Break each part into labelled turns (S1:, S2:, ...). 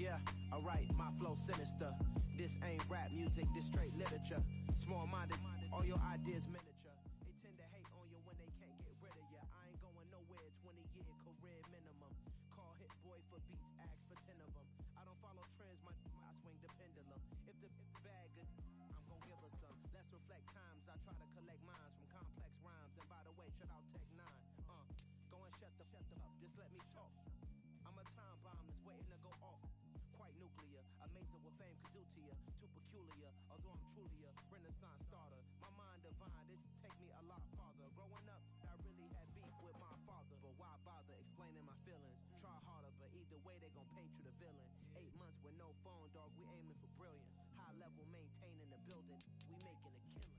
S1: Yeah, alright, my flow sinister. This ain't rap music, this straight literature. Small-minded, all your ideas miniature. They tend to hate on you when they can't get rid of you. I ain't going nowhere, 20-year career minimum. Call hit boy for beats, ask for 10 of them. I don't follow trends, I swing the pendulum. If the bag good, I'm gonna give her some. Let's reflect times, I try to collect minds from complex rhymes. And by the way, shout out Tech 9. Go and shut the up, just let me talk. I'm a time bomb that's waiting to go off. Quite nuclear, amazing what fame could do to you. Too peculiar, although I'm truly a renaissance starter. My mind divine, it take me a lot farther. Growing up, I really had beef with my father. But why bother explaining my feelings? Try harder, but either way they gon' paint you the villain. 8 months with no phone, dog, we aiming for brilliance. High level maintaining the building, we making a killing.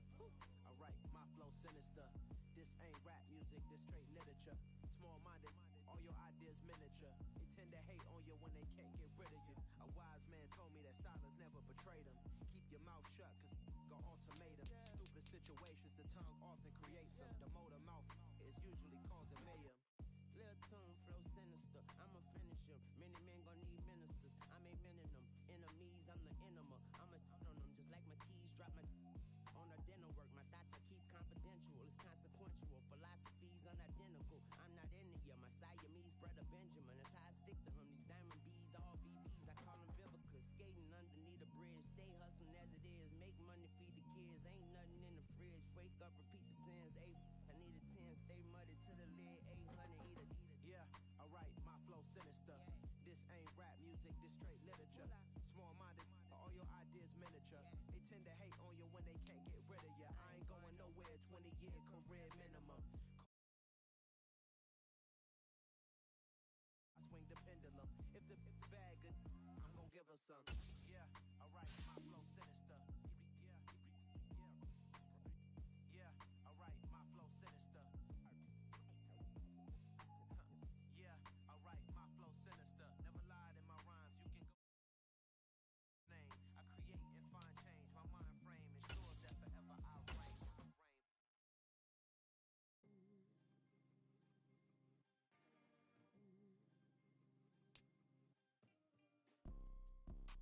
S1: Alright, my flow sinister. This ain't rap music, this straight literature. Small-minded, all your ideas miniature. They tend to hate on you when they can't get rid of you. A wise man told me that silence never betrayed him. Keep your mouth shut, cause got ultimatum. Stupid situations, the tongue often creates them. The motor mouth is usually causing mayhem. Lil' tune, flow sinister, I'ma finish him. Many men gon' need ministers, I'm aiming them. Enemies, I'm the enema. I'ma on them just like my keys, drop my on a dinner work. My thoughts I keep confidential, it's consequential. Philosophies unidentical, I'm not into you. My Siamese brother Benjamin, that's how I stick to him. These diamond bees, all BBs, I call them Vivica. Skating underneath a bridge, stay hustling as it is. Make money, feed the kids, ain't nothing in the fridge. Wake up, repeat the sins, I need a 10, stay muddy to the lid, 800, eat a. Yeah, alright, my flow sinister. This ain't rap music, this straight literature. Small-minded, all your ideas miniature. They tend to hate on you when they can't get rid of you. I ain't going nowhere, 20-year career minimum. I swing the pendulum. If the bag good, I'm gonna give her some. Yeah, alright, my flow sinister. Yeah, alright, my flow sinister. Yeah, alright, my flow sinister. Never lied in my rhymes, you can go name. I create and find change. My mind frame ensures that forever I reign.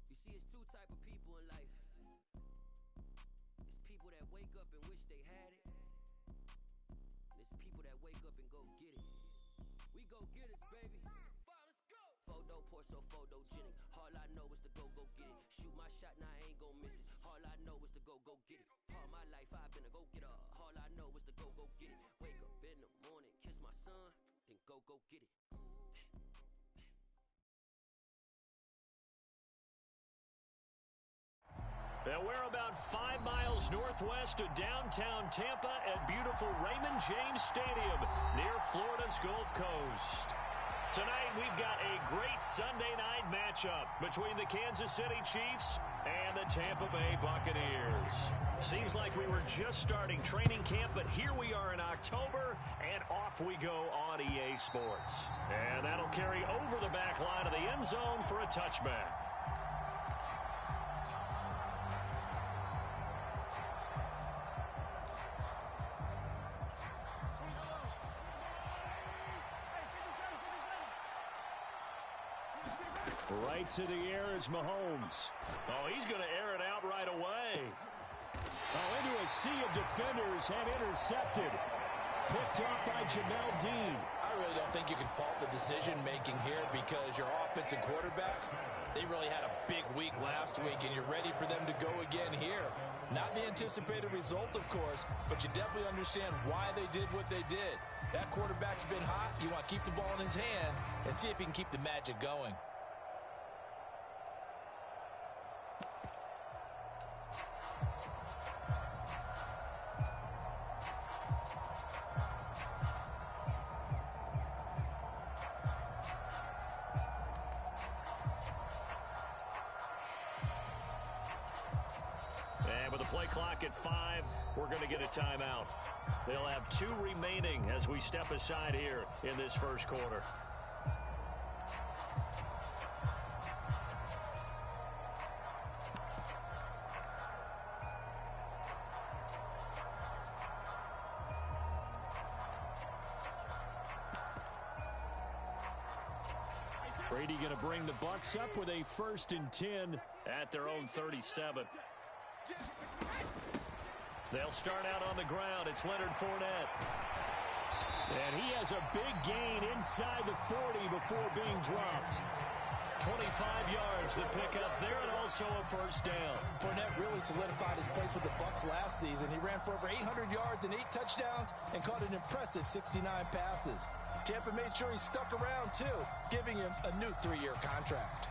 S2: You see, it's two type of people in life. It's people that wake up and wish they had it. And it's people that wake up and go get it. We go get it, baby. Photo poor, so photogenic. All I know is to go get it. Shoot my shot, now I ain't gon' miss it. All I know is to go get it. All my life I've been a go-getter. All I know is to go get it. Wake up in the morning, kiss my son, then go get it.
S3: And we're about 5 miles northwest of downtown Tampa at beautiful Raymond James Stadium near Florida's Gulf Coast. Tonight, we've got a great Sunday night matchup between the Kansas City Chiefs and the Tampa Bay Buccaneers. Seems like we were just starting training camp, but here we are in October, and off we go on EA Sports. And that'll carry over the back line of the end zone for a touchback. Right to the air is Mahomes. Oh, he's going to air it out right away.
S4: Oh, into a sea of defenders and intercepted. Picked off by Jamel Dean.
S5: I really don't think you can fault the decision-making here because your offensive quarterback, they really had a big week last week, and you're ready for them to go again here. Not the anticipated result, of course, but you definitely understand why they did what they did. That quarterback's been hot. You want to keep the ball in his hands and see if he can keep the magic going.
S3: And with the play clock at 5, we're going to get a timeout. They'll have 2 remaining as we step aside here in this first quarter.
S4: Brady going to bring the Bucs up with a 1st and 10
S3: at their own 37. They'll start out on the ground. It's Leonard Fournette.
S4: And he has a big gain inside the 40 before being dropped.
S3: 25 yards the pickup there, and also a 1st down.
S5: Fournette really solidified his place with the Bucs last season. He ran for over 800 yards and 8 touchdowns and caught an impressive 69 passes. Tampa made sure he stuck around, too, giving him a new 3-year contract.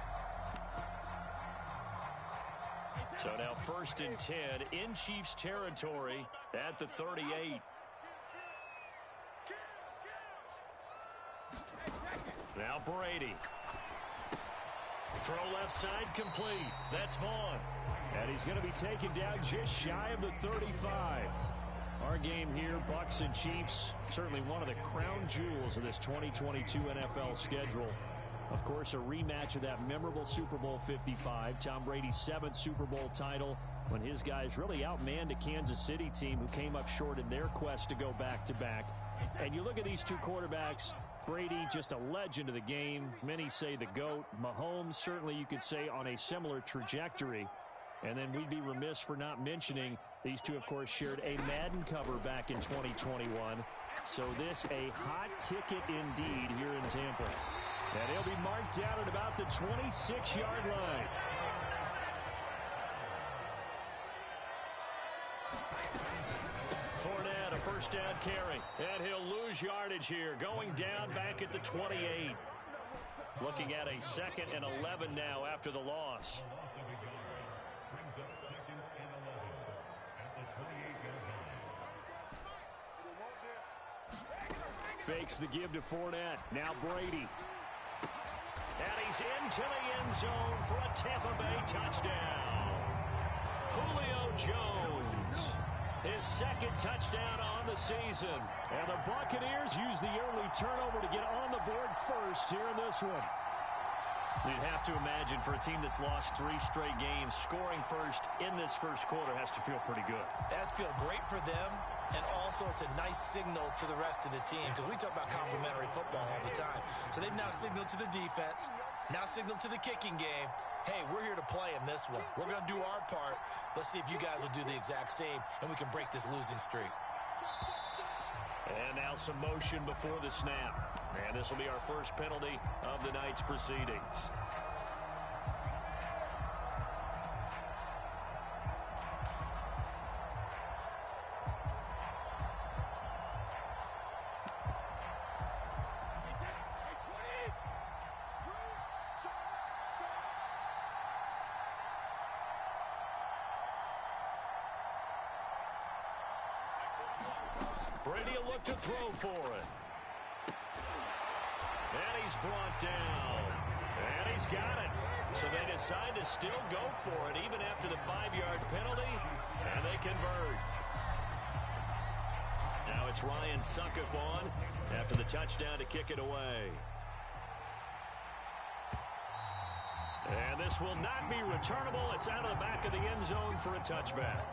S3: So now 1st and 10 in Chiefs territory at the 38. Now Brady. Throw left side complete. That's Vaughn.
S4: And he's going to be taken down just shy of the 35. Our game here, Bucs and Chiefs, certainly one of the crown jewels of this 2022 NFL schedule. Of course, a rematch of that memorable Super Bowl 55, Tom Brady's 7th Super Bowl title, when his guys really outmanned a Kansas City team who came up short in their quest to go back-to-back. And you look at these two quarterbacks, Brady, just a legend of the game. Many say the GOAT. Mahomes, certainly you could say on a similar trajectory. And then we'd be remiss for not mentioning these two, of course, shared a Madden cover back in 2021. So this a hot ticket indeed here in Tampa. And he'll be marked down at about the 26-yard line.
S3: Fournette, a 1st down carry. And he'll lose yardage here, going down back at the 28. Looking at a 2nd and 11 now after the loss.
S4: Fakes the give to Fournette. Now Brady.
S3: And he's into the end zone for a Tampa Bay touchdown. Julio Jones, his 2nd touchdown on the season.
S4: And the Buccaneers use the early turnover to get on the board first here in this one.
S3: You'd have to imagine for a team that's lost 3 straight games, scoring first in this first quarter has to feel pretty good.
S5: That's feel great for them, and also it's a nice signal to the rest of the team, because we talk about complementary football all the time. So they've now signaled to the defense, now signaled to the kicking game, hey, we're here to play in this one. We're going to do our part. Let's see if you guys will do the exact same, and we can break this losing streak.
S3: And now some motion before the snap. And this will be our first penalty of the night's proceedings. Brady will look to throw for it. And he's brought down. And he's got it. So they decide to still go for it even after the 5-yard penalty. And they convert. Now it's Ryan Suckup on after the touchdown to kick it away. And this will not be returnable. It's out of the back of the end zone for a touchback.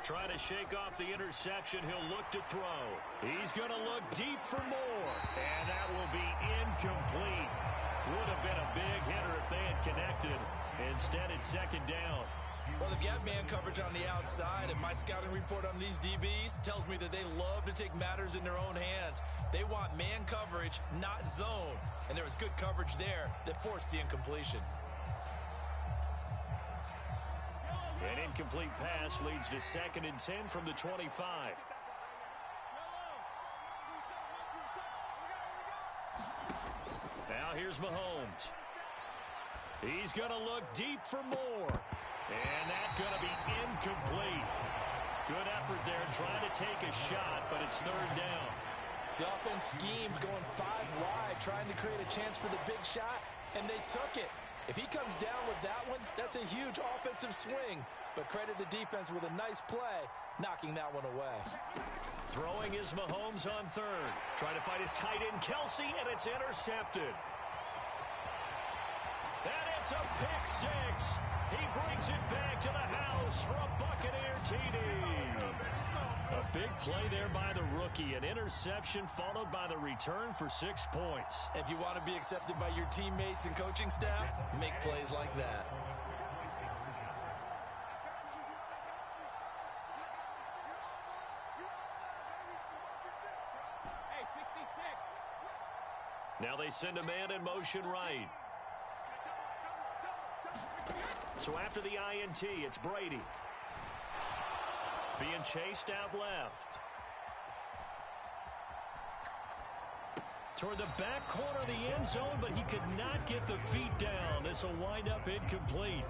S3: Trying to shake off the interception. He'll look to throw. He's going to look deep for more. And that will be incomplete. Would have been a big hitter if they had connected. Instead, it's 2nd down.
S5: Well, they've got man coverage on the outside, and my scouting report on these DBs tells me that they love to take matters in their own hands. They want man coverage, not zone. And there was good coverage there that forced the incompletion.
S3: An incomplete pass leads to 2nd and 10 from the 25. Now here's Mahomes. He's going to look deep for more. And that's going to be incomplete. Good effort there trying to take a shot, but it's 3rd down.
S5: The offense schemed going 5 wide, trying to create a chance for the big shot, and they took it. If he comes down with that one, that's a huge offensive swing. But credit the defense with a nice play, knocking that one away.
S3: Throwing is Mahomes on 3rd. Trying to find his tight end, Kelsey, and it's intercepted. And It's a pick six. He brings it back to the house for a Buccaneer TD. A big play there by the rookie. An interception followed by the return for 6 points.
S5: If you want to be accepted by your teammates and coaching staff, make plays like that.
S3: Now they send a man in motion right. So after the INT, it's Brady. Being chased out left. Toward the back corner of the end zone, but he could not get the feet down. This will wind up incomplete.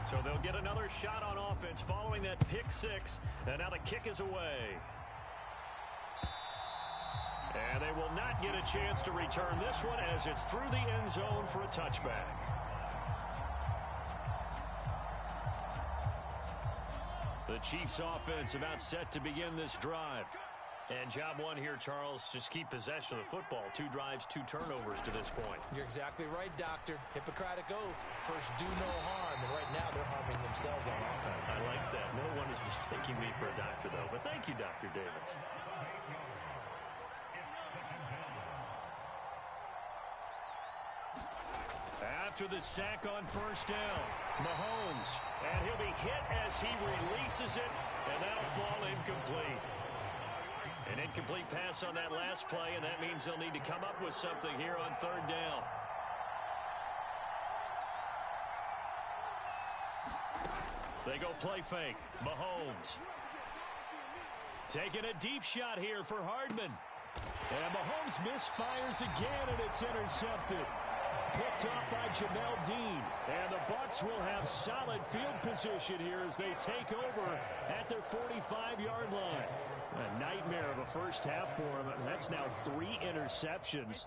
S3: So they'll get another shot on offense following that pick six. And now the kick is away. And they will not get a chance to return this one as it's through the end zone for a touchback. The Chiefs offense about set to begin this drive. And job one here, Charles, just keep possession of the football. 2 drives, 2 turnovers to this point.
S5: You're exactly right, Doctor. Hippocratic oath. First, do no harm. And right now, they're harming themselves on offense.
S3: I like that. No one is mistaking me for a doctor, though. But thank you, Dr. Davis. After the sack on first down, Mahomes. And he'll be hit as he releases it, and that'll fall incomplete. An incomplete pass on that last play, and that means they'll need to come up with something here on third down. They go play fake. Mahomes. Taking a deep shot here for Hardman. And Mahomes misfires again, and it's intercepted. Picked off by Jamel Dean. And the Bucs will have solid field position here as they take over at their 45-yard line. A nightmare of a first half for him. That's now 3 interceptions.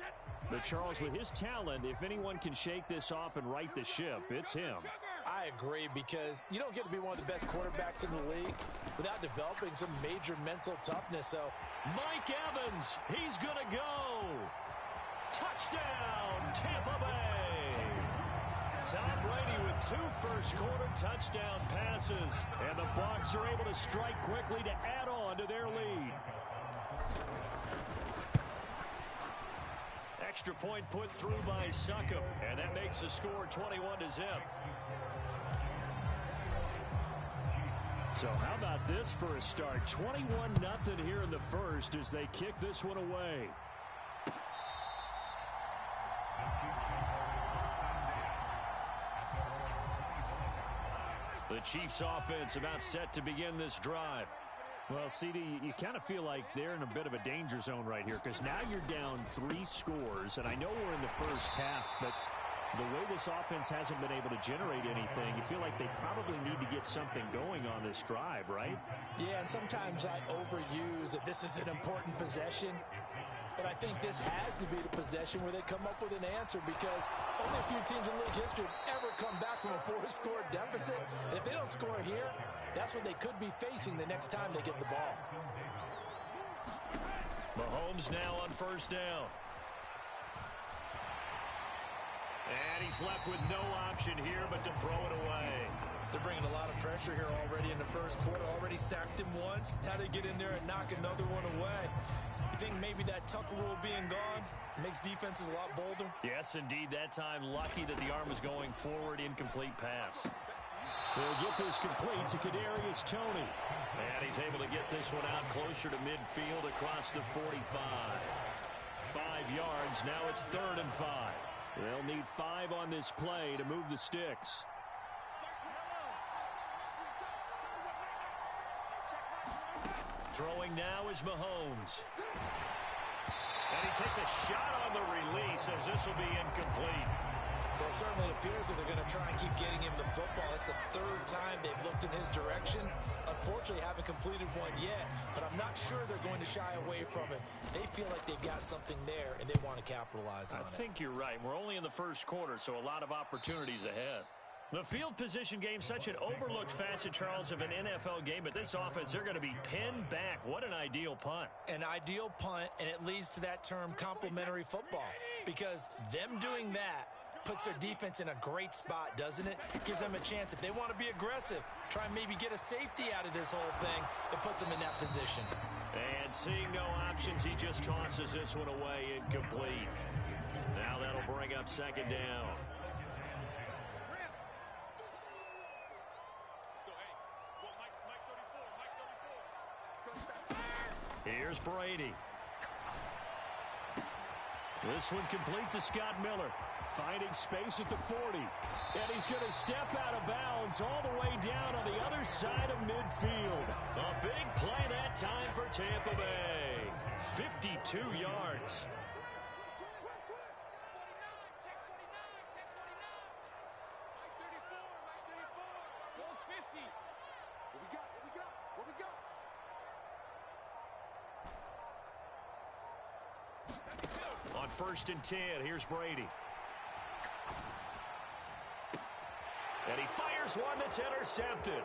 S3: But Charles, with his talent, if anyone can shake this off and right the ship, it's him.
S5: I agree, because you don't get to be one of the best quarterbacks in the league without developing some major mental toughness. So
S3: Mike Evans, he's going to go. Touchdown, Tampa Bay. Tom Brady with 2 first-quarter touchdown passes. And the Bucs are able to strike quickly to add on to their lead. Extra point put through by Succop. And that makes the score 21-0. So how about this for a start? 21-0 here in the first as they kick this one away. The Chiefs offense about set to begin this drive. Well, CD, you kind of feel like they're in a bit of a danger zone right here because now you're down 3 scores, and I know we're in the first half, but the way this offense hasn't been able to generate anything, you feel like they probably need to get something going on this drive, right?
S5: Yeah, and sometimes I overuse that this is an important possession. But I think this has to be the possession where they come up with an answer, because only a few teams in league history have ever come back from a 4-score deficit. And if they don't score here, that's what they could be facing the next time they get the ball.
S3: Mahomes now on first down. And he's left with no option here but to throw it away.
S5: They're bringing a lot of pressure here already in the first quarter. Already sacked him once. Had to get in there and knock another one away. You think maybe that Tucker rule being gone makes defenses a lot bolder?
S3: Yes, indeed. That time, lucky that the arm was going forward. Incomplete pass.
S4: They'll get this complete to Kadarius Toney.
S3: And he's able to get this one out closer to midfield across the 45. 5 yards. Now it's 3rd and 5.
S4: They'll need 5 on this play to move the sticks.
S3: Throwing now is Mahomes. And he takes a shot on the release as this will be incomplete.
S5: Well, it certainly appears that they're going to try and keep getting him the football. It's the 3rd time they've looked in his direction. Unfortunately, haven't completed one yet, but I'm not sure they're going to shy away from him. They feel like they've got something there, and they want to capitalize on it.
S3: I think you're right. We're only in the first quarter, so a lot of opportunities ahead. The field position game, such an overlooked facet, Charles, of an NFL game, but this offense, they're going to be pinned back. What an ideal punt.
S5: An ideal punt, and it leads to that term complementary football, because them doing that puts their defense in a great spot, doesn't it? Gives them a chance. If they want to be aggressive, try and maybe get a safety out of this whole thing, that puts them in that position.
S3: And seeing no options, he just tosses this one away, incomplete. Now that'll bring up second down. Here's Brady. This one complete to Scott Miller. Finding space at the 40. And he's going to step out of bounds all the way down on the other side of midfield. A big play that time for Tampa Bay. 52 yards. On 1st and 10, here's Brady. And he fires one that's intercepted.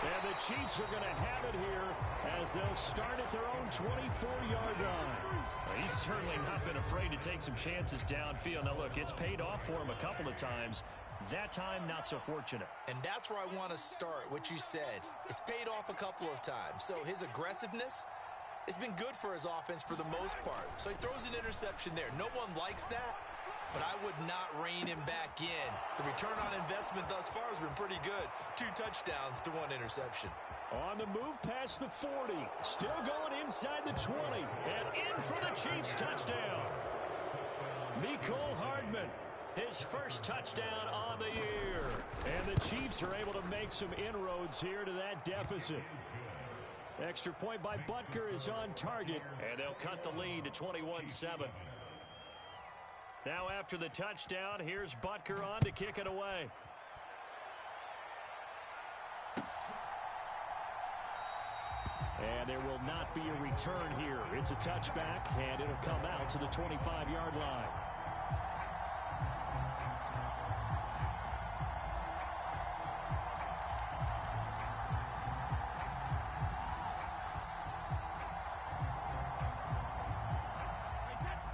S3: And the Chiefs are going to have it here as they'll start at their own 24-yard line. Well, he's certainly not been afraid to take some chances downfield. Now, look, it's paid off for him a couple of times. That time, not so fortunate.
S5: And that's where I want to start, what you said. It's paid off a couple of times. So his aggressiveness, it's been good for his offense for the most part. So he throws an interception there. No one likes that, but I would not rein him back in. The return on investment thus far has been pretty good. 2 touchdowns to 1 interception.
S3: On the move past the 40. Still going inside the 20. And in for the Chiefs touchdown. Mecole Hardman, his first touchdown on the year. And the Chiefs are able to make some inroads here to that deficit. Extra point by Butker is on target, and they'll cut the lead to 21-7. Now after the touchdown, here's Butker on to kick it away. And there will not be a return here. It's a touchback, and it'll come out to the 25-yard line.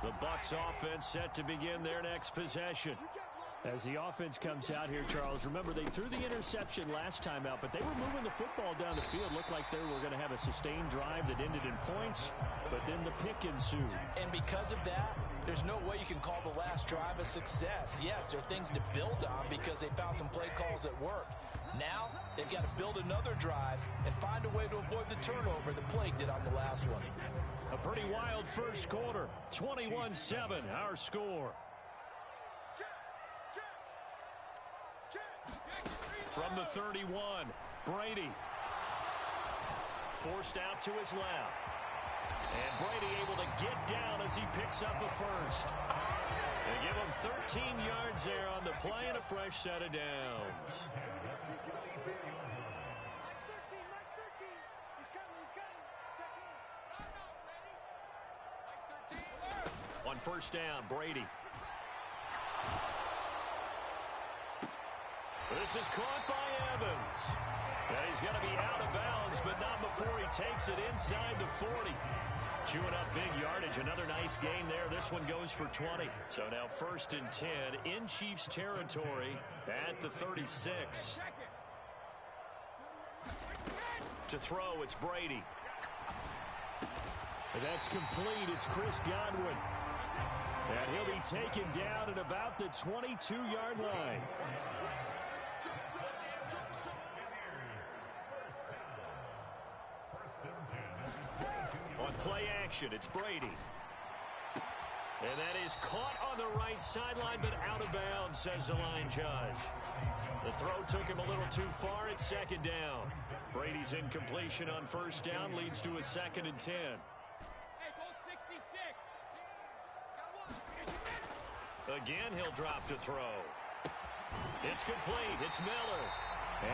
S3: The Bucs offense set to begin their next possession. As the offense comes out here, Charles, remember they threw the interception last time out, but they were moving the football down the field. Looked like they were going to have a sustained drive that ended in points, but then the pick ensued.
S5: And because of that, there's no way you can call the last drive a success. Yes, there are things to build on because they found some play calls that worked. Now, they've got to build another drive and find a way to avoid the turnover that plagued it on the last one.
S3: A pretty wild first quarter. 21-7, our score. From the 31, Brady. Forced out to his left. And Brady able to get down as he picks up the first. They give him 13 yards there on the play and a fresh set of downs. On first down, Brady. This is caught by Evans. And he's going to be out of bounds, but not before he takes it inside the 40. Chewing up big yardage. Another nice gain there. This one goes for 20. So now 1st and 10 in Chiefs territory at the 36. To throw, it's Brady. And that's complete. It's Chris Godwin. And he'll be taken down at about the 22-yard line. On play action, it's Brady. And that is caught on the right sideline, but out of bounds, says the line judge. The throw took him a little too far. It's second down. Brady's incompletion on first down leads to a 2nd and 10. Again, he'll drop to throw. It's complete. It's Miller.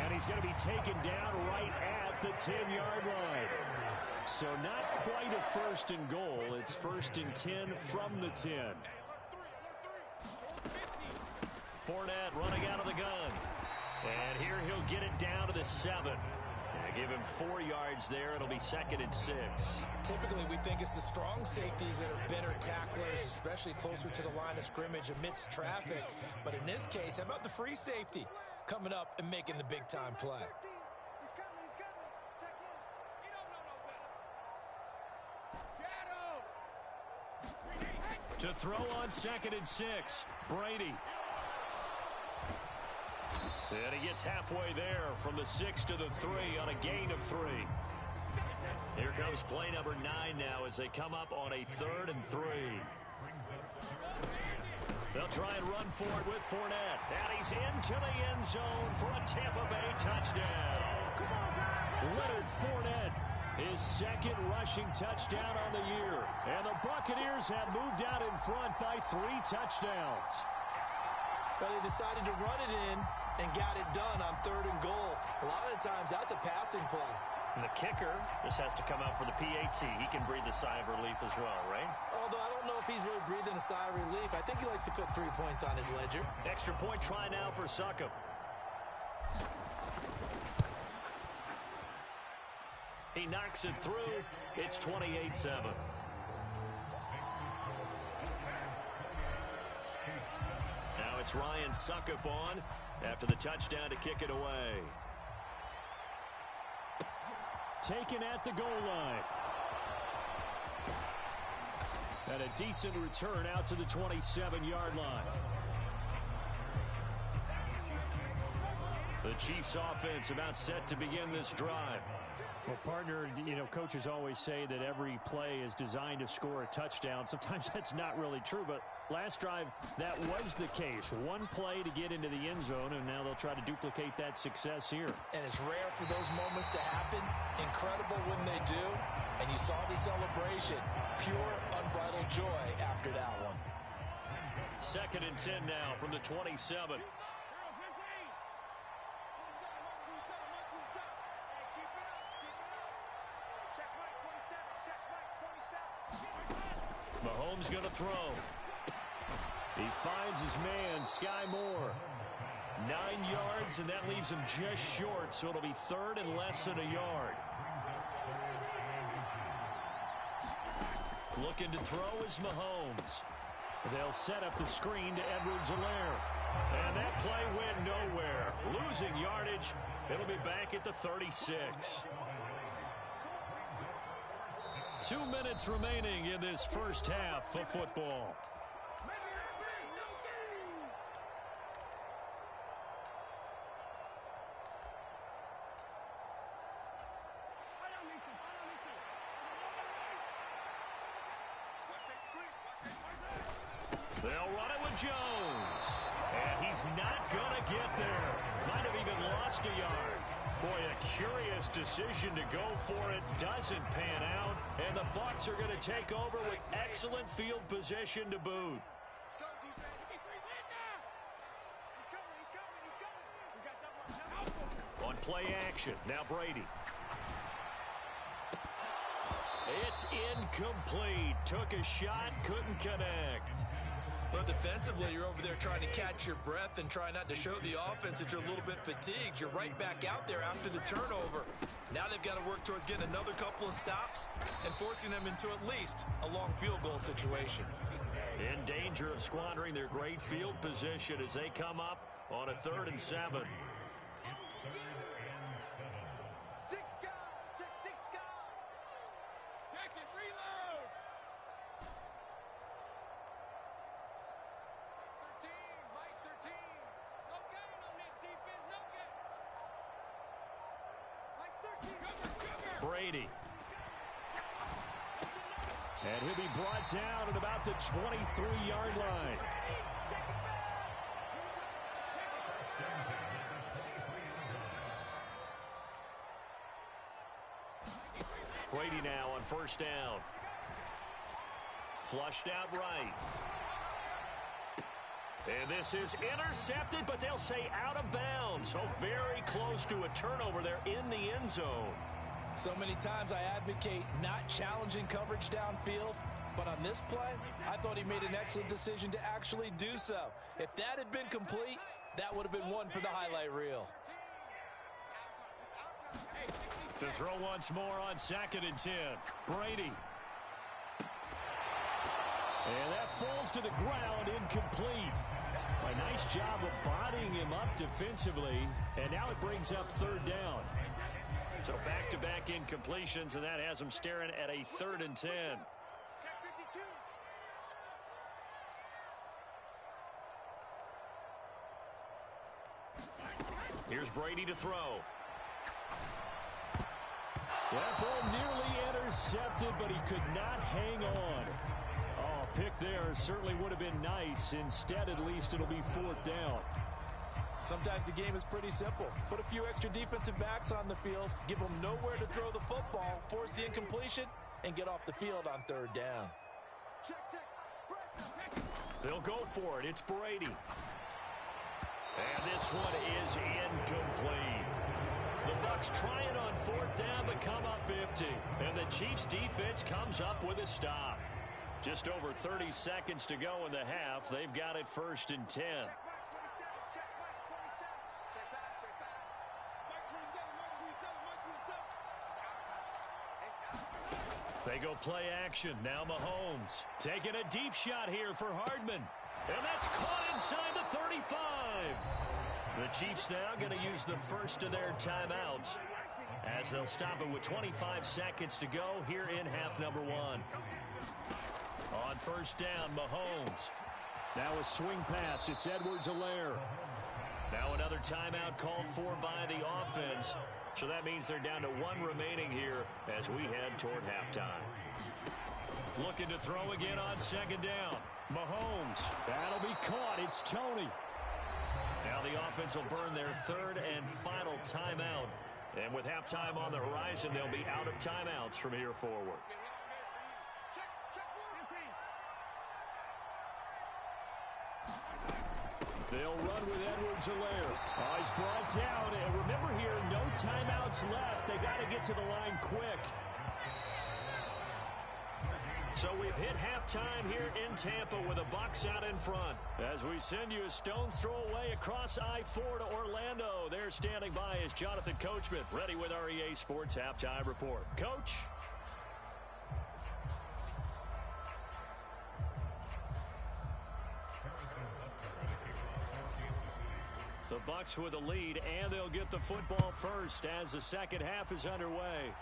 S3: And he's going to be taken down right at the 10-yard line. So not quite a 1st and goal. It's 1st and 10 from the 10. Fournette running out of the gun. And here he'll get it down to the 7. Give him 4 yards there. It'll be 2nd and 6.
S5: Typically, we think it's the strong safeties that are better tacklers, especially closer to the line of scrimmage amidst traffic. But in this case, how about the free safety coming up and making the big-time play?
S3: To throw on 2nd and 6, Brady. And he gets halfway there from the 6 to the 3 on a gain of 3. Here comes play number 9 now as they come up on a 3rd and 3. They'll try and run for it with Fournette. And he's into the end zone for a Tampa Bay touchdown. Leonard Fournette, his 2nd rushing touchdown on the year. And the Buccaneers have moved out in front by 3 touchdowns.
S5: Well, they decided to run it in and got it done on 3rd and goal. A lot of the times, that's a passing play.
S3: And the kicker just has to come out for the PAT. He can breathe a sigh of relief as well, right?
S5: Although I don't know if he's really breathing a sigh of relief. I think he likes to put 3 points on his ledger.
S3: Extra point try now for Succop. He knocks it through. It's 28-7. Now it's Ryan Succop on after the touchdown to kick it away. Taken at the goal line. And a decent return out to the 27-yard line. The Chiefs offense about set to begin this drive.
S4: Well, partner, coaches always say that every play is designed to score a touchdown. Sometimes that's not really true, but last drive, that was the case. One play to get into the end zone, and now they'll try to duplicate that success here.
S5: And it's rare for those moments to happen. Incredible when they do. And you saw the celebration. Pure, unbridled joy after that one.
S3: 2nd and 10 now from the 27. Mahomes going to throw. He finds his man, Sky Moore. 9 yards, and that leaves him just short, so it'll be 3rd and less than a yard. Looking to throw is Mahomes. They'll set up the screen to Edwards-Helaire. And that play went nowhere. Losing yardage. It'll be back at the 36. 2 minutes remaining in this first half of football. They'll run it with Jones. And he's not going to get there. Might have even lost a yard. Boy, a curious decision to go for it. Doesn't pan out. And the Bucs are going to take over with excellent field position to boot. On play action, now Brady. It's incomplete. Took a shot, couldn't connect.
S5: But defensively, you're over there trying to catch your breath and try not to show the offense that you're a little bit fatigued. You're right back out there after the turnover. Now they've got to work towards getting another couple of stops and forcing them into at least a long field goal situation.
S3: In danger of squandering their great field position as they come up on a 3rd and 7. Brady. And he'll be brought down at about the 23-yard line. Brady now on 1st down. Flushed out right. And this is intercepted, but they'll say out of bounds. So very close to a turnover there in the end zone.
S5: So many times I advocate not challenging coverage downfield. But on this play, I thought he made an excellent decision to actually do so. If that had been complete, that would have been one for the highlight reel.
S3: To throw once more on 2nd and 10. Brady. And that falls to the ground, incomplete. A nice job of bodying him up defensively, and now it brings up 3rd down. So back-to-back incompletions, and that has him staring at a 3rd and 10. Here's Brady to throw.
S4: That ball nearly intercepted, but he could not hang on. Oh, pick there certainly would have been nice. Instead, at least, it'll be 4th down.
S5: Sometimes the game is pretty simple. Put a few extra defensive backs on the field, give them nowhere to throw the football, force the incompletion, and get off the field on 3rd down.
S3: They'll go for it. It's Brady. And this one is incomplete. The Bucs trying on 4th down but come up empty. And the Chiefs defense comes up with a stop. Just over 30 seconds to go in the half. They've got it 1st and 10. They go play action. Now Mahomes taking a deep shot here for Hardman. And that's caught inside the 35. The Chiefs now going to use the first of their timeouts as they'll stop it with 25 seconds to go here in half number 1. On 1st down, Mahomes.
S4: Now a swing pass. It's Edwards-Helaire.
S3: Now another timeout called for by the offense. So that means they're down to 1 remaining here as we head toward halftime. Looking to throw again on 2nd down. Mahomes.
S4: That'll be caught. It's Tony.
S3: Now the offense will burn their 3rd and final timeout. And with halftime on the horizon, they'll be out of timeouts from here forward.
S4: They'll run with Edwards-Helaire. Oh, he's brought down. And remember here, no timeouts left. They got to get to the line quick.
S3: So we've hit halftime here in Tampa with the Bucs out in front. As we send you a stone's throw away across I-4 to Orlando. There standing by is Jonathan Coachman, ready with our EA Sports Halftime Report. Coach? The Bucs with a lead, and they'll get the football first as the second half is underway.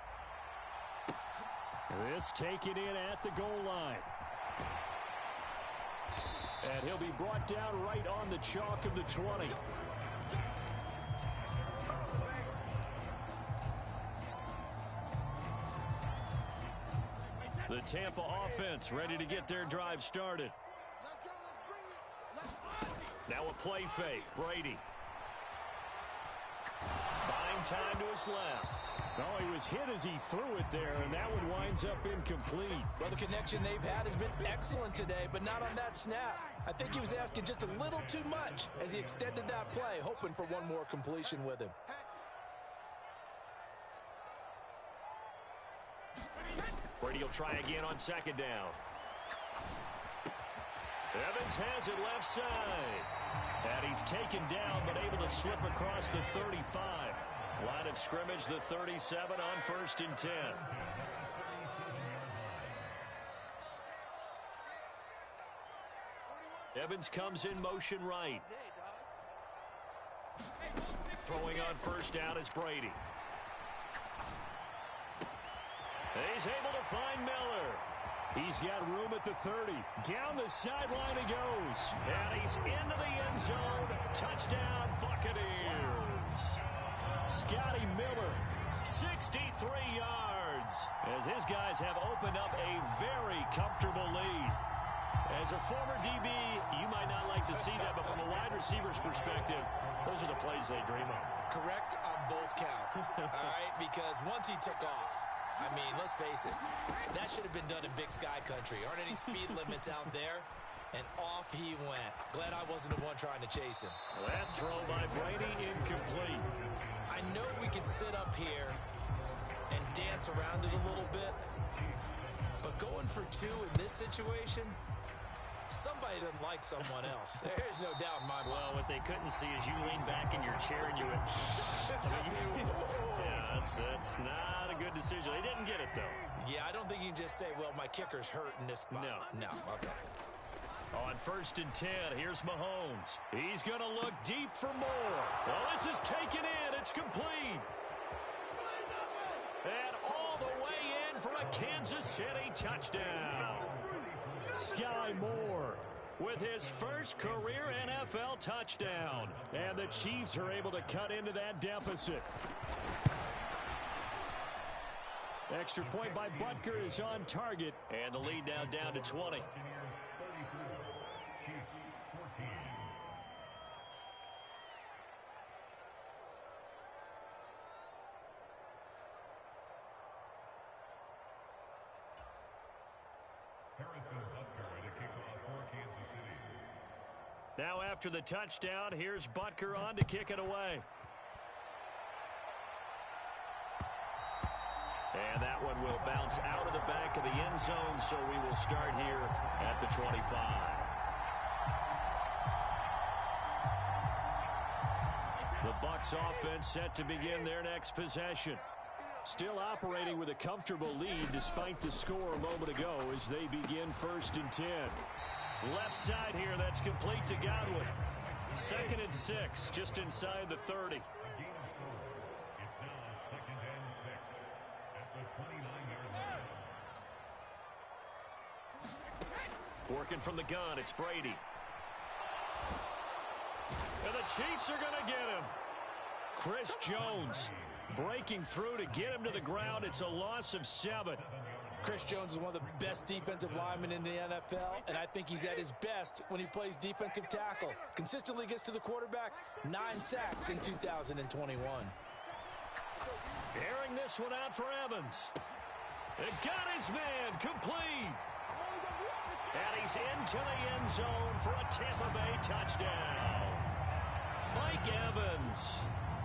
S4: This taken in at the goal line. And he'll be brought down right on the chalk of the 20.
S3: The Tampa offense ready to get their drive started. Now a play fake. Brady. Buying time to his left.
S4: Oh, he was hit as he threw it there, and that one winds up incomplete.
S5: Well, the connection they've had has been excellent today, but not on that snap. I think he was asking just a little too much as he extended that play, hoping for one more completion with him.
S3: Brady will try again on 2nd down. Evans has it left side. And he's taken down, but able to slip across the 35. Line of scrimmage, the 37 on 1st and 10. Evans comes in motion right. Throwing on 1st down is Brady. He's able to find Miller.
S4: He's got room at the 30. Down the sideline he goes.
S3: And he's into the end zone. Touchdown, Buccaneers.
S4: Scotty Miller.
S3: 63 yards. As his guys have opened up a very comfortable lead. As a former DB, you might not like to see that, but from a wide receiver's perspective, those are the plays they dream of.
S5: Correct on both counts. All right, because once he took off, I mean, let's face it, that should have been done in Big Sky Country. Aren't any speed limits out there? And off he went. Glad I wasn't the one trying to chase him.
S3: That throw by Brady incomplete.
S5: I know we can sit up here and dance around it a little bit, But going for 2 in this situation, somebody doesn't like someone else. There's no doubt in my mind.
S4: Well, what they couldn't see is you leaned back in your chair and you went, yeah, that's not a good decision. They didn't get it, though.
S5: Yeah, I don't think you can just say, well, my kicker's hurt in this spot. No. Okay.
S3: On 1st and 10, here's Mahomes. He's going to look deep for more. Well, this is taken in. It's complete. And all the way in for a Kansas City touchdown. Sky Moore with his first career NFL touchdown. And the Chiefs are able to cut into that deficit. Extra point by Butker is on target. And the lead now down to 20. Now after the touchdown, here's Butker on to kick it away. And that one will bounce out of the back of the end zone, so we will start here at the 25. The Bucs offense set to begin their next possession. Still operating with a comfortable lead despite the score a moment ago as they begin 1st and 10. Left side here, that's complete to Godwin. 2nd and 6, just inside the 30. Working from the gun, it's Brady. And the Chiefs are going to get him. Chris Jones breaking through to get him to the ground. It's a loss of 7.
S5: Chris Jones is one of the best defensive linemen in the NFL, and I think he's at his best when he plays defensive tackle. Consistently gets to the quarterback, 9 sacks in 2021.
S3: Airing this one out for Evans. It got his man complete. And he's into the end zone for a Tampa Bay touchdown. Mike Evans.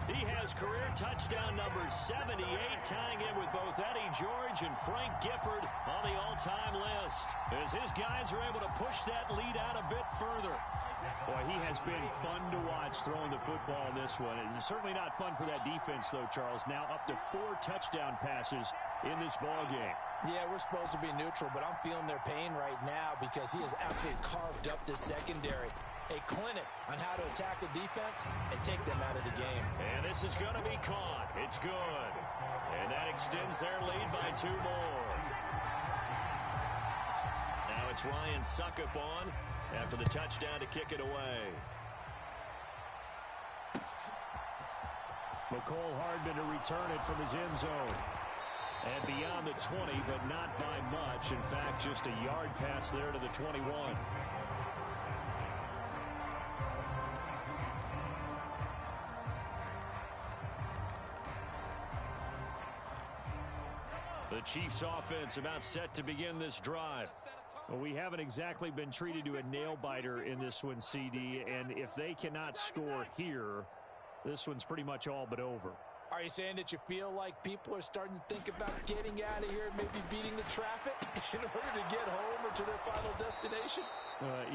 S3: He has career touchdown number 78, tying in with both Eddie George and Frank Gifford on the all-time list, as his guys are able to push that lead out a bit further.
S4: Boy, he has been fun to watch throwing the football in this one. It's certainly not fun for that defense, though, Charles. Now up to 4 touchdown passes in this ball game.
S5: Yeah, we're supposed to be neutral, but I'm feeling their pain right now because he has absolutely carved up this secondary. A clinic on how to attack the defense and take them out of the game.
S3: And this is going to be caught. It's good. And that extends their lead by 2 more. Now it's Ryan Suckup on after the touchdown to kick it away.
S4: McCole Hardman to return it from his end zone. And beyond the 20, but not by much. In fact, just a yard pass there to the 21. The Chiefs offense about set to begin this drive. Well, we haven't exactly been treated to a nail-biter in this one, CD, and if they cannot score here, this one's pretty much all but over.
S5: Are you saying that you feel like people are starting to think about getting out of here, maybe beating the traffic in order to get home or to their final destination?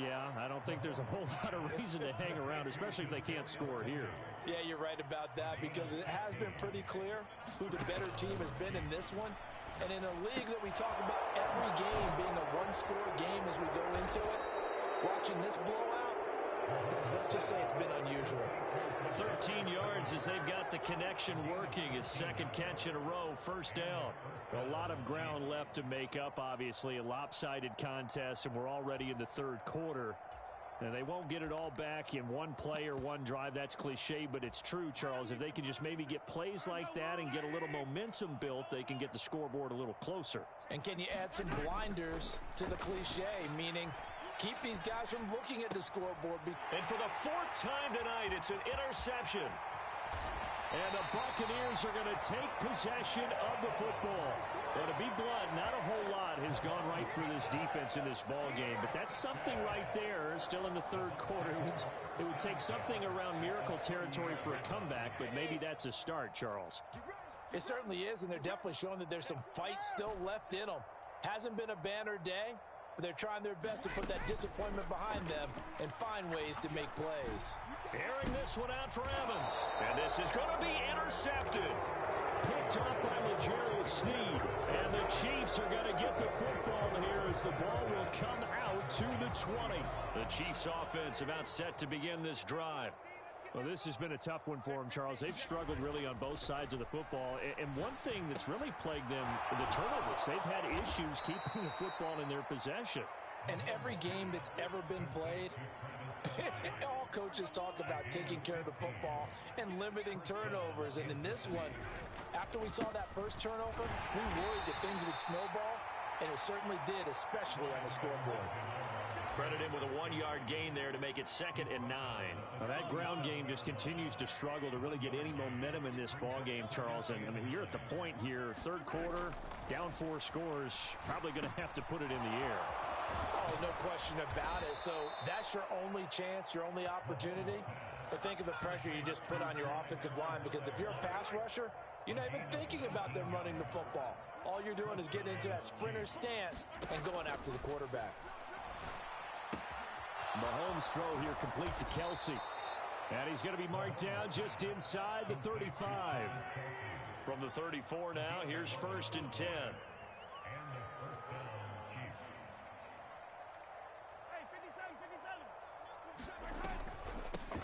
S4: Yeah, I don't think there's a whole lot of reason to hang around, especially if they can't score here.
S5: Yeah, you're right about that because it has been pretty clear who the better team has been in this one. And in a league that we talk about every game being a one-score game as we go into it, watching this blowout, let's just say it's been unusual.
S3: 13 yards as they've got the connection working. His 2nd catch in a row, 1st down.
S4: A lot of ground left to make up, obviously. A lopsided contest, and we're already in the 3rd quarter. And they won't get it all back in one play or one drive. That's cliche, but it's true, Charles. If they can just maybe get plays like that and get a little momentum built, they can get the scoreboard a little closer.
S5: And can you add some blinders to the cliche, meaning keep these guys from looking at the scoreboard?
S3: And for the 4th time tonight, it's an interception. And the Buccaneers are going to take possession of the football. But to be blunt, not a whole lot has gone right for this defense in this ball game. But that's something right there, still in the 3rd quarter. It would take something around miracle territory for a comeback, but maybe that's a start, Charles.
S5: It certainly is, and they're definitely showing that there's some fight still left in them. Hasn't been a banner day, but they're trying their best to put that disappointment behind them and find ways to make plays.
S3: Airing this one out for Evans. And this is going to be intercepted. Picked up by L'Jarius Sneed. And the Chiefs are going to get the football here as the ball will come out to the 20. The Chiefs offense about set to begin this drive.
S4: Well, this has been a tough one for them, Charles. They've struggled really on both sides of the football. And one thing that's really plagued them, the turnovers. They've had issues keeping the football in their possession.
S5: And every game that's ever been played, all coaches talk about taking care of the football and limiting turnovers. And in this one, after we saw that first turnover, we worried that things would snowball, and it certainly did, especially on the scoreboard.
S3: Credit him with a 1-yard gain there to make it 2nd and 9.
S4: Now that ground game just continues to struggle to really get any momentum in this ball game, Charles. And I mean, you're at the point here, third quarter, down 4 scores, probably going to have to put it in the air.
S5: Oh, no question about it. So that's your only chance, your only opportunity. But think of the pressure you just put on your offensive line, because if you're a pass rusher, you're not even thinking about them running the football. All you're doing is getting into that sprinter stance and going after the quarterback.
S4: Mahomes' throw here complete to Kelsey. And he's going to be marked down just inside the 35.
S3: From the 34 now, here's 1st and 10.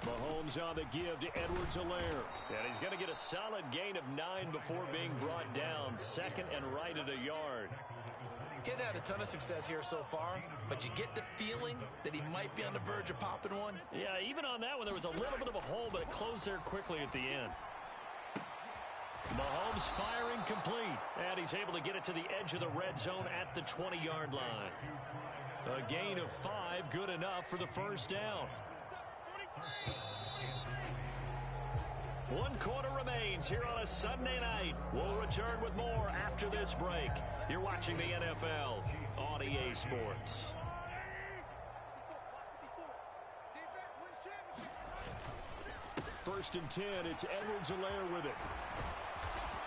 S4: Mahomes on the give to Edwards-Helaire.
S3: And he's going to get a solid gain of 9 before being brought down. 2nd and right at a yard.
S5: Getting had a ton of success here so far, but you get the feeling that he might be on the verge of popping one.
S3: Yeah, even on that one, there was a little bit of a hole, but it closed there quickly at the end. Mahomes firing complete, and he's able to get it to the edge of the red zone at the 20-yard line. A gain of 5, good enough for the first down. 1 quarter remains here on a Sunday night. We'll return with more after this break. You're watching the NFL on EA Sports.
S4: First and 10, it's Edwards-Helaire with it.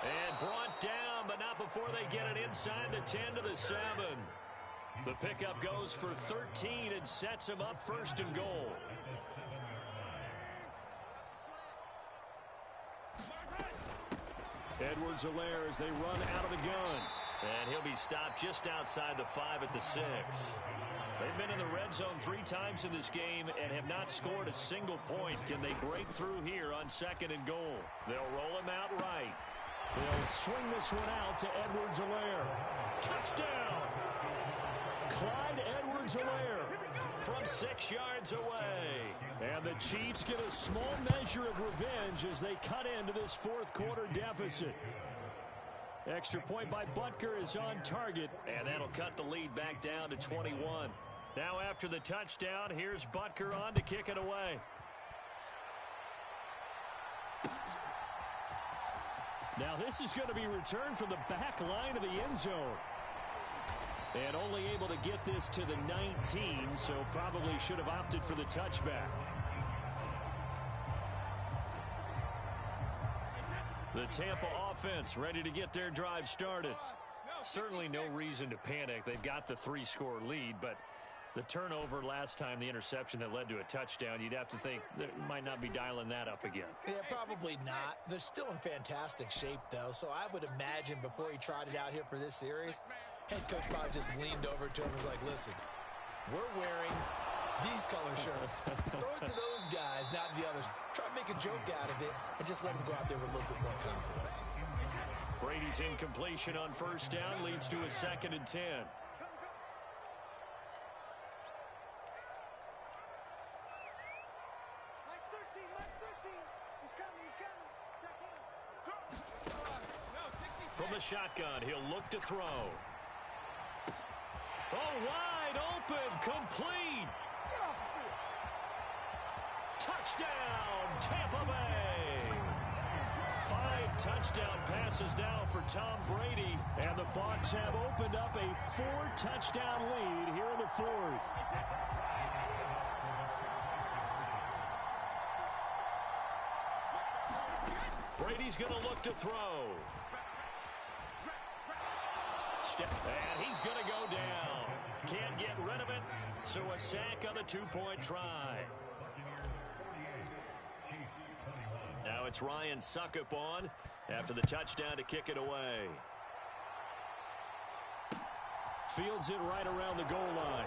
S3: And brought down, but not before they get it inside the 10 to the 7. The pickup goes for 13 and sets him up 1st and goal.
S4: Edwards-Helaire as they run out of the gun.
S3: And he'll be stopped just outside the 5 at the 6. They've been in the red zone 3 times in this game and have not scored a single point. Can they break through here on 2nd and goal? They'll roll him out right.
S4: They'll swing this one out to Edwards-Helaire.
S3: Touchdown!
S4: Clyde Edwards-Helaire
S3: from 6 yards away.
S4: And the Chiefs get a small measure of revenge as they cut into this 4th quarter deficit. Extra point by Butker is on target.
S3: And that'll cut the lead back down to 21. Now after the touchdown, here's Butker on to kick it away.
S4: Now this is going to be returned from the back line of the end zone. And only able to get this to the 19, so probably should have opted for the touchback.
S3: The Tampa offense ready to get their drive started. Certainly no reason to panic. They've got the 3-score lead, but the turnover last time, the interception that led to a touchdown, you'd have to think they might not be dialing that up again.
S5: Yeah, probably not. They're still in fantastic shape, though, so I would imagine before he tried it out here for this series, head coach probably just leaned over to him and was like, listen, we're wearing these color shirts. Throw it to those guys, not the others. Try to make a joke out of it and just let them go out there with a little bit more confidence.
S3: Brady's incompletion on 1st down leads to a 2nd and 10. From the shotgun, he'll look to throw. Oh, wide open, complete. Touchdown, Tampa Bay. 5 touchdown passes now for Tom Brady.
S4: And the Bucs have opened up a 4-touchdown lead here in the 4th.
S3: Brady's going to look to throw. touchdown. And he's going to go down. Can't get rid of it, so a sack on the two-point try. Now it's Ryan Suckup on after the touchdown to kick it away. Fields it right around the goal line.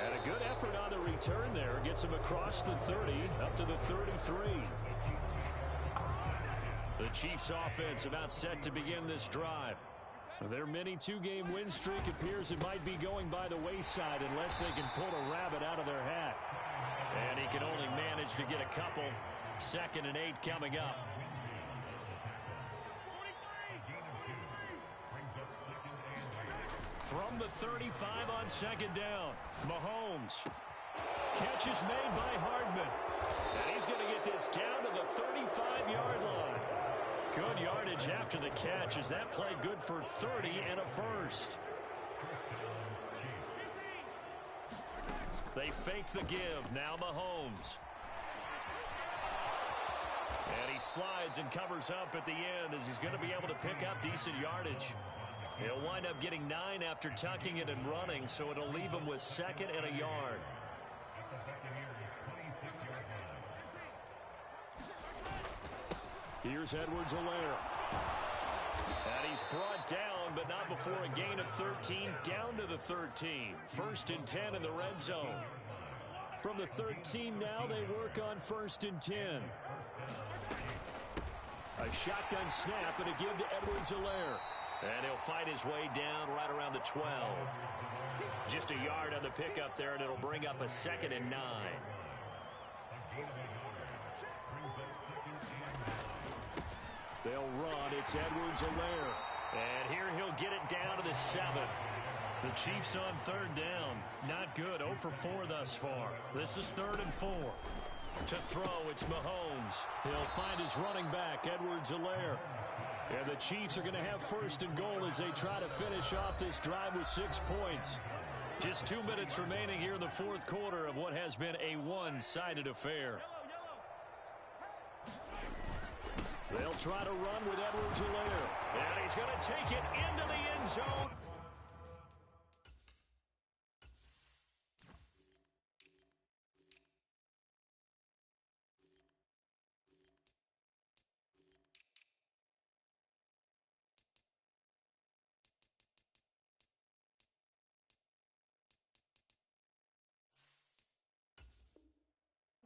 S3: And a good effort on the return there. Gets him across the 30, up to the 33. The Chiefs offense about set to begin this drive. Their mini two-game win streak appears it might be going by the wayside unless they can pull a rabbit out of their hat. And he can only manage to get a couple. 2nd and 8 coming up. From the 35 on 2nd down, Mahomes. Catch is made by Hardman. And he's going to get this down to the 35-yard line. Good yardage after the catch as that play good for 30 and a first. They fake the give. Now Mahomes. And he slides and covers up at the end as he's going to be able to pick up decent yardage. He'll wind up getting 9 after tucking it and running, so it'll leave him with 2nd and a yard. Here's Edwards-Helaire. And he's brought down, but not before a gain of 13, down to the 13. 1st and 10 in the red zone. From the 13 now, they work on 1st and 10. A shotgun snap and a give to Edwards-Helaire. And he'll fight his way down right around the 12. Just a yard on the pickup there, and it'll bring up a 2nd and 9. They'll run. It's Edwards-Helaire. And here he'll get it down to the 7. The Chiefs on 3rd down. Not good. 0 for 4 thus far. This is 3rd and 4. To throw, it's Mahomes. He'll find his running back, Edwards-Helaire. And the Chiefs are going to have 1st and goal as they try to finish off this drive with 6 points. Just 2 minutes remaining here in the 4th quarter of what has been a one-sided affair. They'll try to run with Edwards-Helaire. And he's going to take it into the end zone.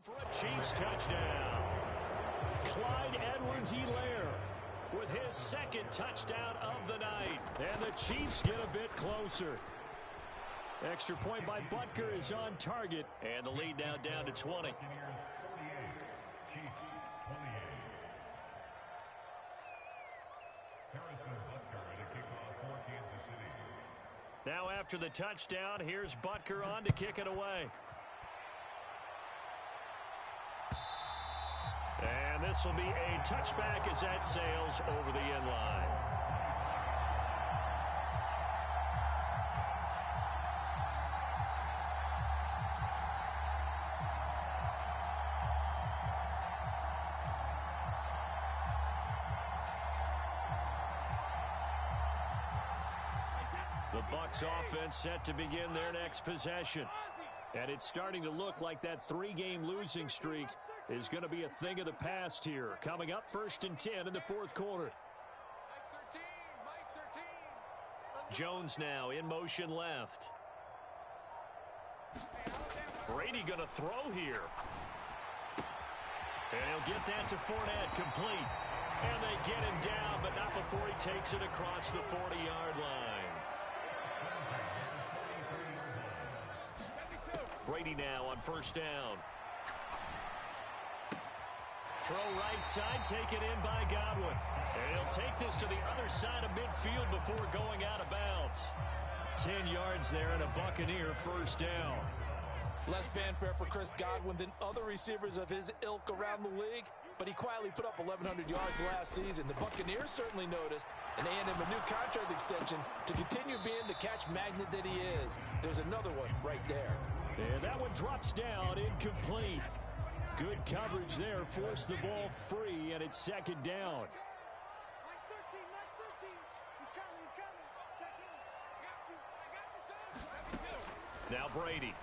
S3: For a Chiefs touchdown. Clyde Edwards-Helaire with his 2nd touchdown of the night. And the Chiefs get a bit closer. Extra point by Butker is on target. And the lead now down to 20. Now after the touchdown, here's Butker on to kick it away. And this will be a touchback as that sails over the end line. The Bucs offense set to begin their next possession. And it's starting to look like that 3-game losing streak is going to be a thing of the past here. Coming up 1st and 10 in the 4th quarter. Jones now in motion left. Brady going to throw here. And he'll get that to Fournette, complete. And they get him down, but not before he takes it across the 40-yard line. Brady now on 1st down. Throw right side, taken in by Godwin. And he'll take this to the other side of midfield before going out of bounds. 10 yards there and a Buccaneer 1st down.
S5: Less fanfare for Chris Godwin than other receivers of his ilk around the league, but he quietly put up 1,100 yards last season. The Buccaneers certainly noticed, and they handed him a new contract extension to continue being the catch magnet that he is. There's another one right there.
S3: And that one drops down, incomplete. Good coverage there, forced the ball free, and it's 2nd down. Now Brady.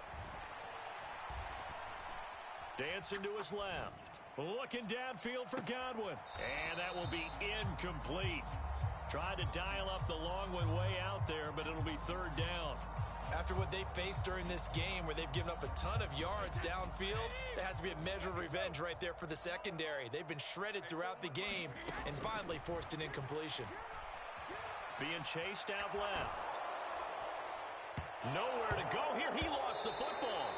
S3: Dancing to his left. Looking downfield for Godwin. And that will be incomplete. Tried to dial up the long one way out there, but it'll be third down.
S5: After what they faced during this game where they've given up a ton of yards downfield, there has to be a measure of revenge right there for the secondary. They've been shredded throughout the game and finally forced an incompletion.
S3: Being chased out left. Nowhere to go here. He lost the football.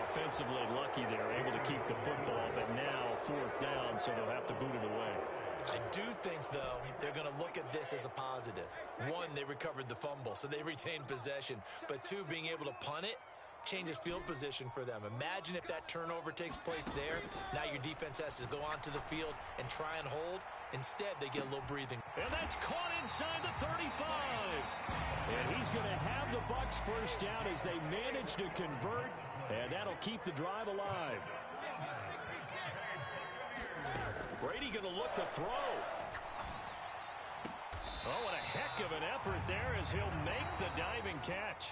S3: Offensively lucky they're able to keep the football, but now fourth down, so they'll have to boot it away.
S5: I do think, though, they're going to look at this as a positive. One, they recovered the fumble, so they retained possession. But two, being able to punt it changes field position for them. Imagine if that turnover takes place there. Now your defense has to go onto the field and try and hold. Instead, they get a little breathing.
S3: And that's caught inside the 35. And he's going to have the Bucs first down as they manage to convert. And that'll keep the drive alive. Brady going to look to throw. Oh, what a heck of an effort there as he'll make the diving catch.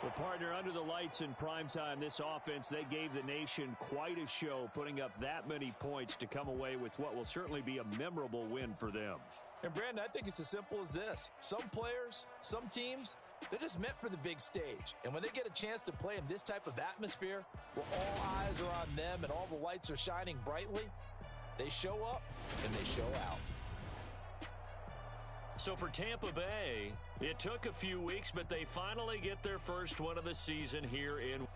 S3: Well, partner, under the lights in primetime, this offense, they gave the nation quite a show, putting up that many points to come away with what will certainly be a memorable win for them.
S5: And, Brandon, I think it's as simple as this. Some players, some teams, they're just meant for the big stage. And when they get a chance to play in this type of atmosphere, where all eyes are on them and all the lights are shining brightly, they show up and they show out.
S3: So for Tampa Bay, it took a few weeks, but they finally get their first one of the season here in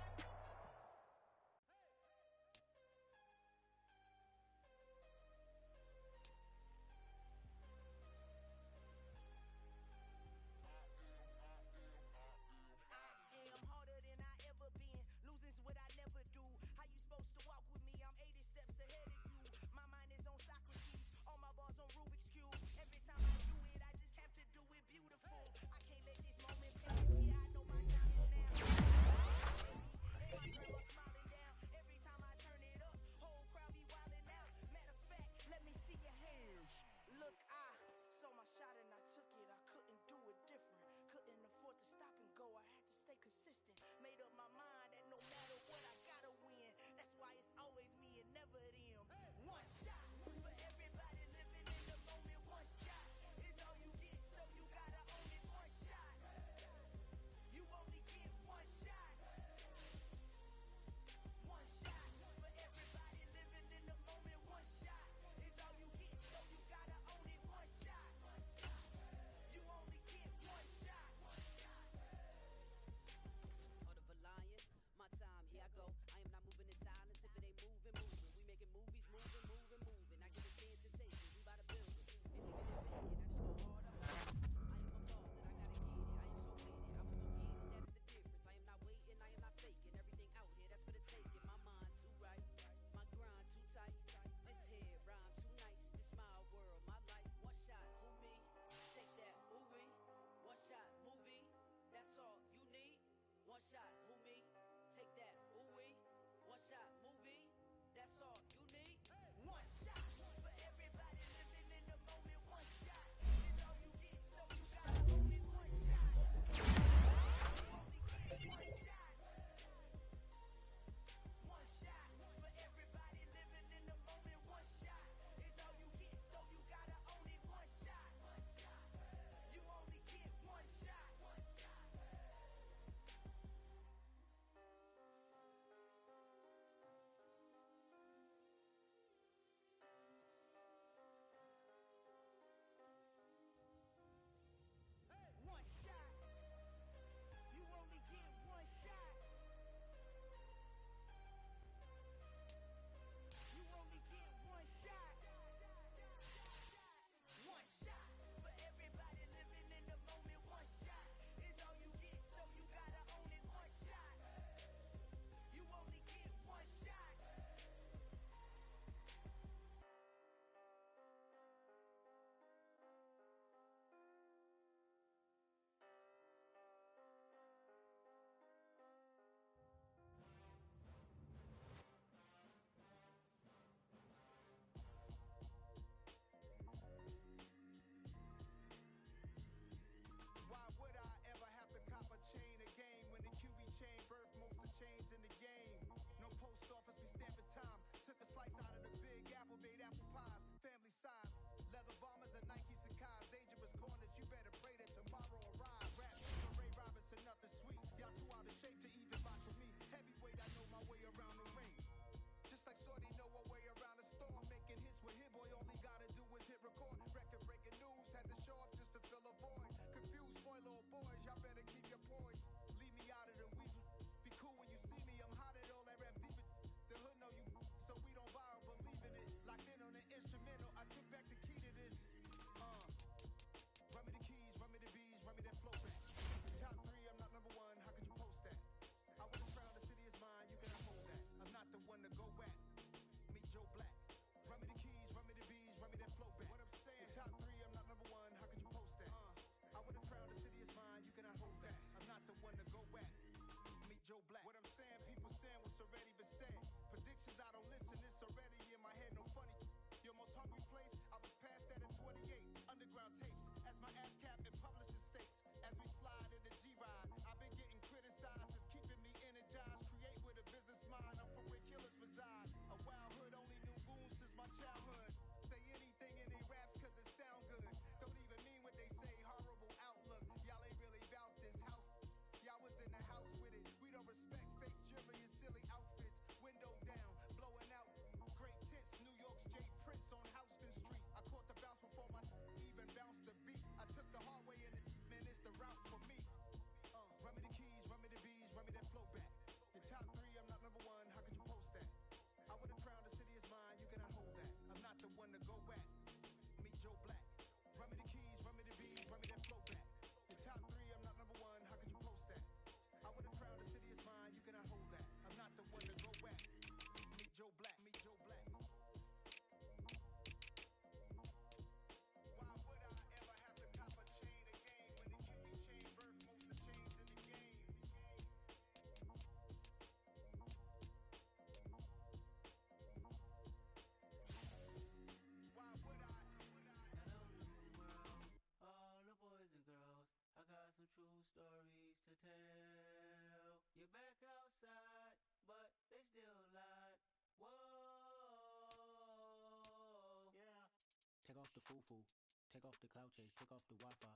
S6: foo-foo. Take off the cloud chase, take off the Wi-Fi.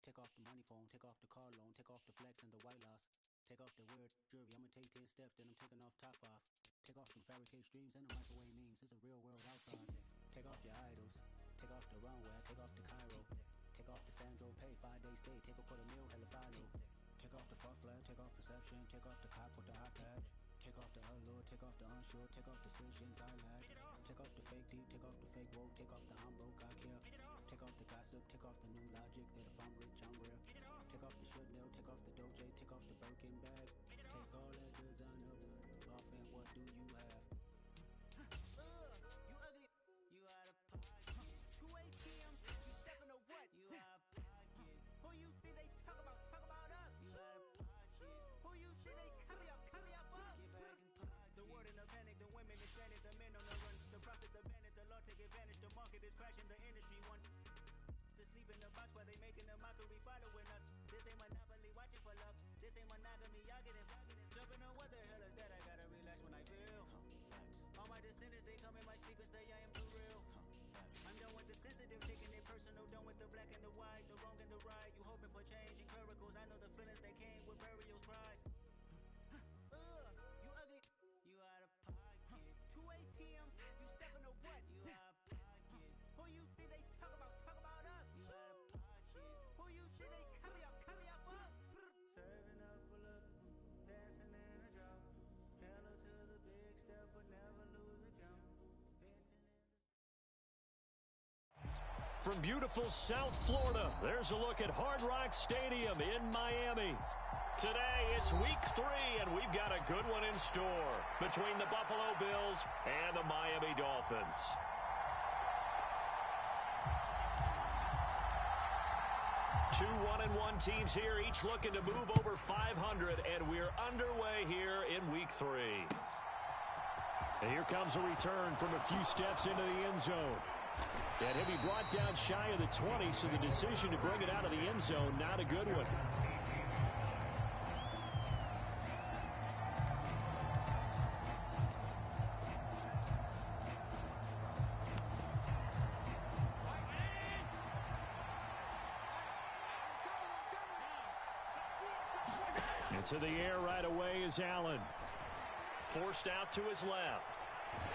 S6: Take off the money phone, take off the car loan, take off the flex and the white loss. Take off the weird jewelry, I'ma take 10 steps, then I'm taking off top 5. Take off them fabricated streams and the microwave memes, it's a real world outside. Take off your idols, take off the runway, take off the Cairo. Take off the Sandro pay, 5-day stay, take a $250,000, hella final. Take off the far flag, take off perception, take off the cop with the iPad. Take off the allure, take off the unsure, take off decisions I lag. Take off the fake deep, take off the fake woke, take off the I'm broke, I care. Take off the gossip, take off the new logic that if I'm rich, I'm rare. Take off the should know, take off the doje, take off the Birkin bag. Take all that designer off and what do you have?
S7: You ugly, you out of pocket. 2 ATMs, you stepping to what? You out of pocket. Who you think they talk about us? You out of pocket. Who you think they carry up us? Get back in pocket. The word in a panic, the women is panic, the men on the run. The profits abandoned, the law take advantage. The market is crashing, the industry wants to sleep in the box while they making a mockery following us. This ain't monopoly, watching for luck. This ain't monogamy, y'all get it. Jumping on what the hell is that? I gotta relax when I feel. All my descendants, they come in my sleep and say I am too real. I'm done with the sensitive, taking it personal. Done with the black and the white, the wrong and the right. You hoping for change and miracles. I know the feelings that came with burial cries. You ugly, you out of pocket. 2 ATMs, you stepping to what? You out of pocket. Who you think they talk about us? You out of pocket. Who you think they carry up us? Serving up a look, dancing in a drop. Hello to the big step, but never lose a count.
S3: From beautiful South Florida, there's a look at Hard Rock Stadium in Miami. Today, it's week 3, and we've got a good one in store between the Buffalo Bills and the Miami Dolphins. Two 1-1 teams here, each looking to move over 500, and we're underway here in week 3.
S4: And here comes a return from a few steps into the end zone. And he'll be brought down shy of the 20, so the decision to bring it out of the end zone, not a good one. Into the air right away is Allen.
S3: Forced out to his left.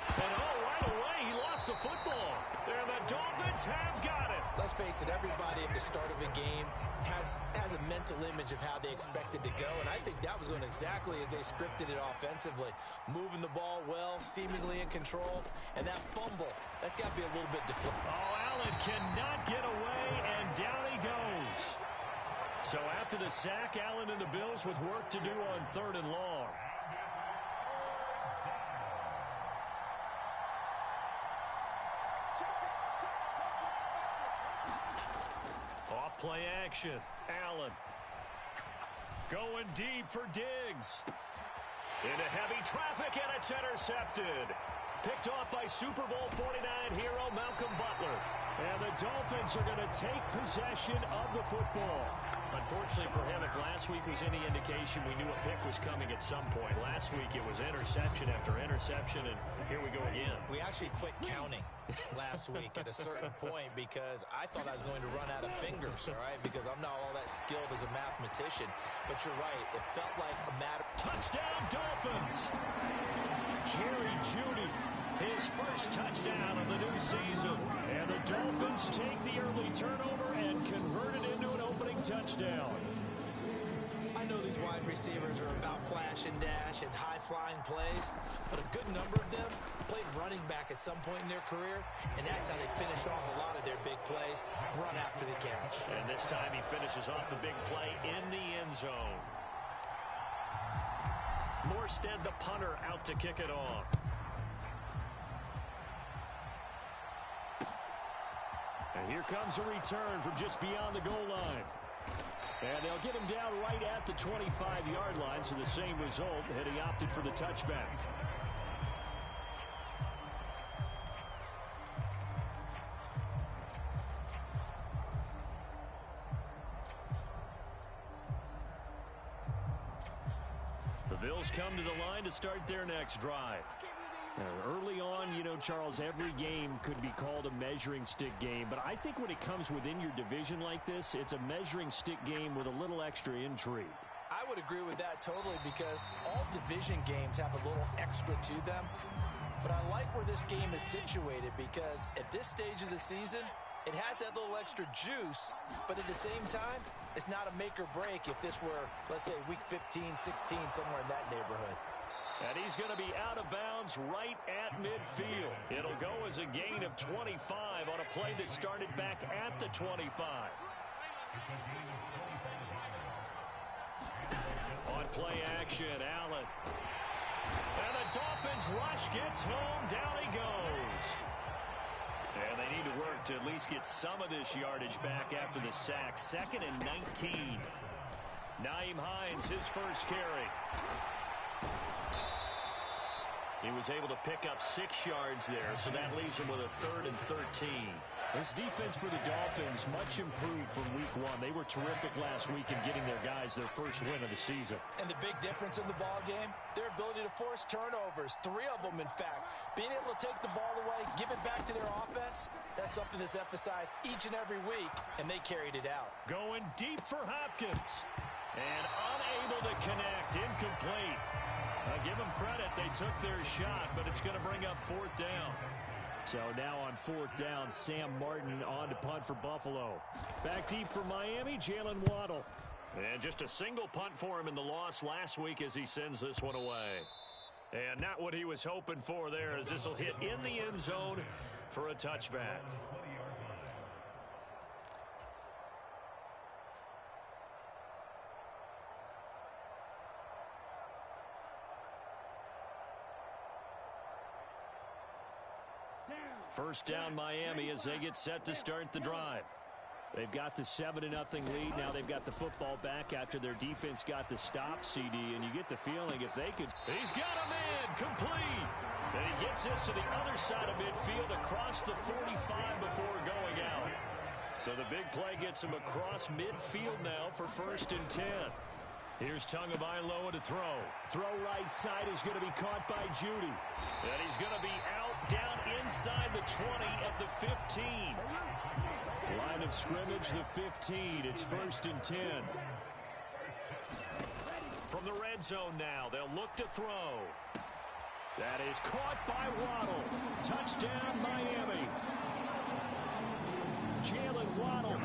S3: And right away, he lost the football. And the Dolphins have got it.
S5: Let's face it, everybody at the start of a game has a mental image of how they expect it to go, and I think that was going exactly as they scripted it offensively. Moving the ball well, seemingly in control, and that fumble, that's got to be a little bit deflected.
S3: Oh, Allen cannot get away, and down he goes. So after the sack, Allen and the Bills with work to do on 3rd and long. Play action. Allen. Going deep for Diggs. Into heavy traffic, and it's intercepted. Picked off by Super Bowl 49 hero Malcolm Butler.
S4: And the Dolphins are going to take possession of the football.
S3: Unfortunately for him, if last week was any indication, we knew a pick was coming at some point. Last week it was interception after interception, and here we go again.
S5: We actually quit counting last week at a certain point because I thought I was going to run out of fingers, all right, because I'm not all that skilled as a mathematician. But you're right, it felt like a matter.
S3: Touchdown, Dolphins! Jerry Jeudy, his first touchdown of the new season.
S4: And the Dolphins take the early turnover and convert it into an opening touchdown.
S5: I know these wide receivers are about flash and dash and high-flying plays, but a good number of them played running back at some point in their career, and that's how they finish off a lot of their big plays, run after the catch.
S3: And this time he finishes off the big play in the end zone. Morstead, the punter, out to kick it off.
S4: And here comes a return from just beyond the goal line. And they'll get him down right at the 25-yard line, so the same result, had he opted for the touchback.
S3: The Bills come to the line to start their next drive.
S4: Early on, you know, Charles, every game could be called a measuring stick game. But I think when it comes within your division like this, it's a measuring stick game with a little extra intrigue.
S5: I would agree with that totally because all division games have a little extra to them. But I like where this game is situated because at this stage of the season, it has that little extra juice, but at the same time, it's not a make or break if this were, let's say, week 15, 16, somewhere in that neighborhood.
S3: And he's going to be out of bounds right at midfield. It'll go as a gain of 25 on a play that started back at the 25. On play action, Allen. And the Dolphins rush gets home. Down he goes. And they need to work to at least get some of this yardage back after the sack. 2nd and 19. Nyheim Hines, his first carry. He was able to pick up 6 yards there, so that leaves him with a 3rd and 13.
S4: This defense for the Dolphins, much improved from week 1. They were terrific last week in getting their guys their first win of the season.
S5: And the big difference in the ball game, their ability to force turnovers, 3 of them, in fact. Being able to take the ball away, give it back to their offense, that's something that's emphasized each and every week, and they carried it out.
S3: Going deep for Hopkins. And unable to connect, incomplete. Give them credit, they took their shot, but it's going to bring up 4th down.
S4: So now on 4th down, Sam Martin on to punt for Buffalo. Back deep for Miami, Jalen Waddle.
S3: And just a single punt for him in the loss last week as he sends this one away. And not what he was hoping for there, as this will hit in the end zone for a touchback.
S4: First down Miami as they get set to start the drive. They've got the 7-0 lead. Now they've got the football back after their defense got the stop, CD, and you get the feeling if they could...
S3: He's got a man, complete. And he gets this to the other side of midfield across the 45 before going out. So the big play gets him across midfield now for 1st and 10. Here's Tagovailoa to throw.
S4: Throw right side is going to be caught by Judy.
S3: And he's going to be out down inside the 20 at the 15.
S4: Line of scrimmage, the 15. It's 1st and 10.
S3: From the red zone now, they'll look to throw.
S4: That is caught by Waddle. Touchdown, Miami. Jalen Waddle,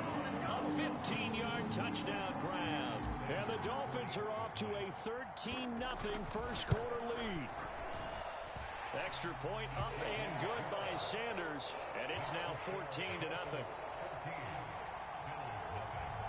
S3: a 15-yard touchdown grab.
S4: And the Dolphins are off to a 13-0 first quarter lead.
S3: Extra point up and good by Sanders, and it's now 14-0.